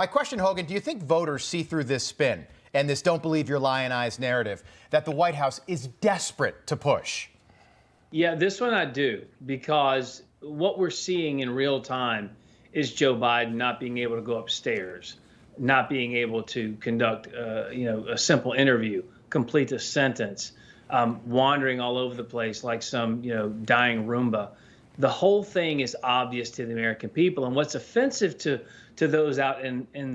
My question, Hogan, do you think voters see through this spin and this don't believe your lionized narrative that the White House is desperate to push? Yeah, this one I do, because what we're seeing in real time is Joe Biden not being able to go upstairs, not being able to conduct, a simple interview, complete a sentence, wandering all over the place like some, dying Roomba. The whole thing is obvious to the American people, and what's offensive to those out in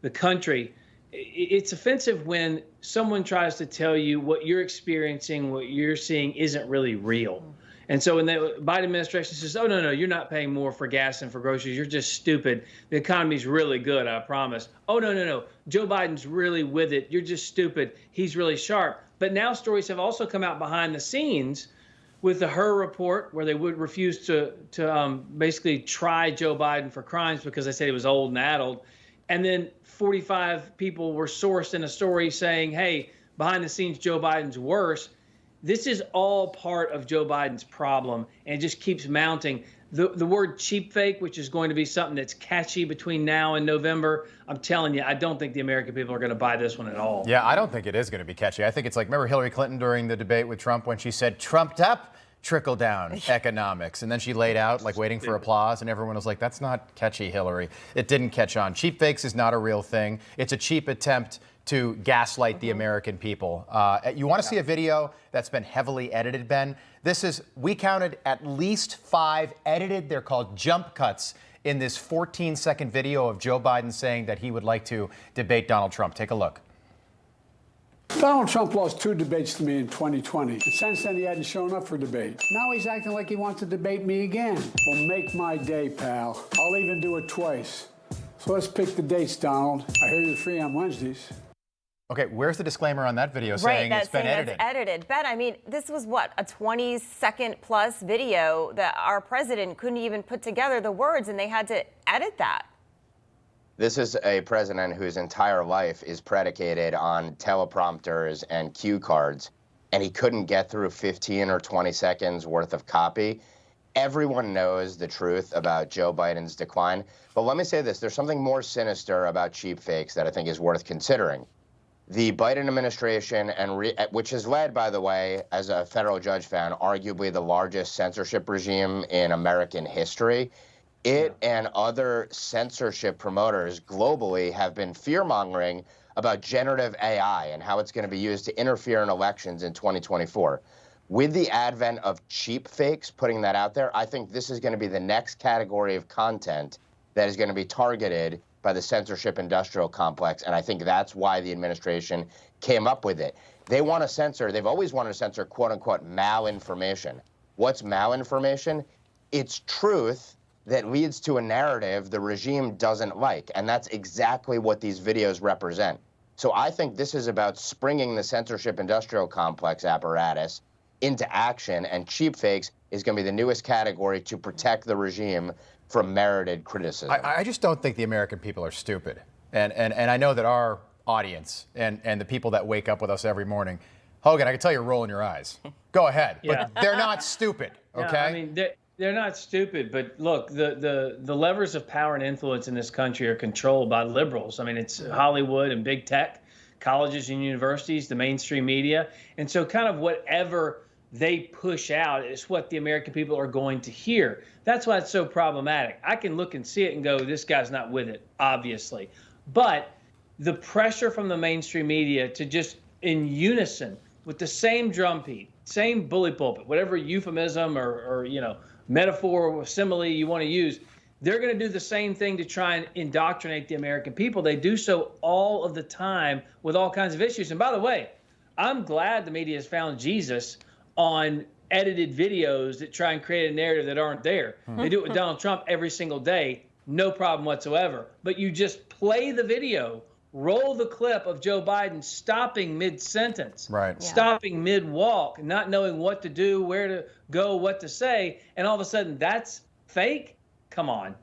the country, it's offensive when someone tries to tell you what you're experiencing, what you're seeing isn't really real. And so when the Biden administration says, oh, no, you're not paying more for gas and for groceries, you're just stupid. The economy's really good, I promise. Oh, no. Joe Biden's really with it. You're just stupid. He's really sharp. But now stories have also come out behind the scenes with the Theyre report, where they would refuse to basically try Joe Biden for crimes because they said he was old and addled. And then 45 people were sourced in a story saying, hey, behind the scenes, Joe Biden's worse. This is all part of Joe Biden's problem, and it just keeps mounting. The word cheap fake, which is going to be something that's catchy between now and November, I'm telling you, I don't think the American people are going to buy this one at all. Yeah, I don't think it is going to be catchy. I think it's like, remember Hillary Clinton during the debate with Trump when she said, trumped up, trickle down economics. And then she laid out like waiting for applause, and everyone was like, that's not catchy, Hillary. It didn't catch on. Cheap fakes is not a real thing. It's a cheap attempt to gaslight the American people. You want to see a video that's been heavily edited, Ben? We counted at least 5 edited, they're called jump cuts, in this 14-second video of Joe Biden saying that he would like to debate Donald Trump. Take a look. Donald Trump lost 2 debates to me in 2020. And since then, he hadn't shown up for debate. Now he's acting like he wants to debate me again. Well, make my day, pal. I'll even do it twice. So let's pick the dates, Donald. I hear you're free on Wednesdays. Okay, where's the disclaimer on that video saying it's been edited? It's edited. Ben, I mean, this was what, a 20-second plus video that our president couldn't even put together the words, and they had to edit that. This is a president whose entire life is predicated on teleprompters and cue cards, and he couldn't get through 15 or 20 seconds worth of copy. Everyone knows the truth about Joe Biden's decline. But let me say this, there's something more sinister about cheap fakes that I think is worth considering. The Biden administration, which is led, by the way, as a federal judge found, arguably the largest censorship regime in American history, and other censorship promoters globally have been fear-mongering about generative AI and how it's going to be used to interfere in elections in 2024. With the advent of cheap fakes, putting that out there, I think this is going to be the next category of content that is going to be targeted by the censorship industrial complex, and I think that's why the administration came up with it. They want to censor, they've always wanted to censor, quote-unquote, malinformation. What's malinformation? It's truth that leads to a narrative the regime doesn't like, and that's exactly what these videos represent. So I think this is about springing the censorship industrial complex apparatus into action, and cheap fakes is going to be the newest category to protect the regime from merited criticism. I just don't think the American people are stupid. And I know that our audience and the people that wake up with us every morning, Hogan, I can tell you're rolling your eyes. Go ahead. Yeah. But they're not stupid, okay? No, I mean, they're not stupid, but look, the levers of power and influence in this country are controlled by liberals. I mean, it's Hollywood and big tech, colleges and universities, the mainstream media. And so kind of whatever they push out is what the American people are going to hear. That's why it's so problematic. I can look and see it and go, this guy's not with it, obviously. But the pressure from the mainstream media to just in unison with the same drumbeat, same bully pulpit, whatever euphemism or metaphor or simile you want to use, they're going to do the same thing to try and indoctrinate the American people. They do so all of the time with all kinds of issues. And by the way, I'm glad the media has found Jesus on edited videos that try and create a narrative that aren't there. They do it with Donald Trump every single day, no problem whatsoever. But you just play the video, roll the clip of Joe Biden stopping mid-sentence, stopping mid-walk, not knowing what to do, where to go, what to say, and all of a sudden that's fake? Come on.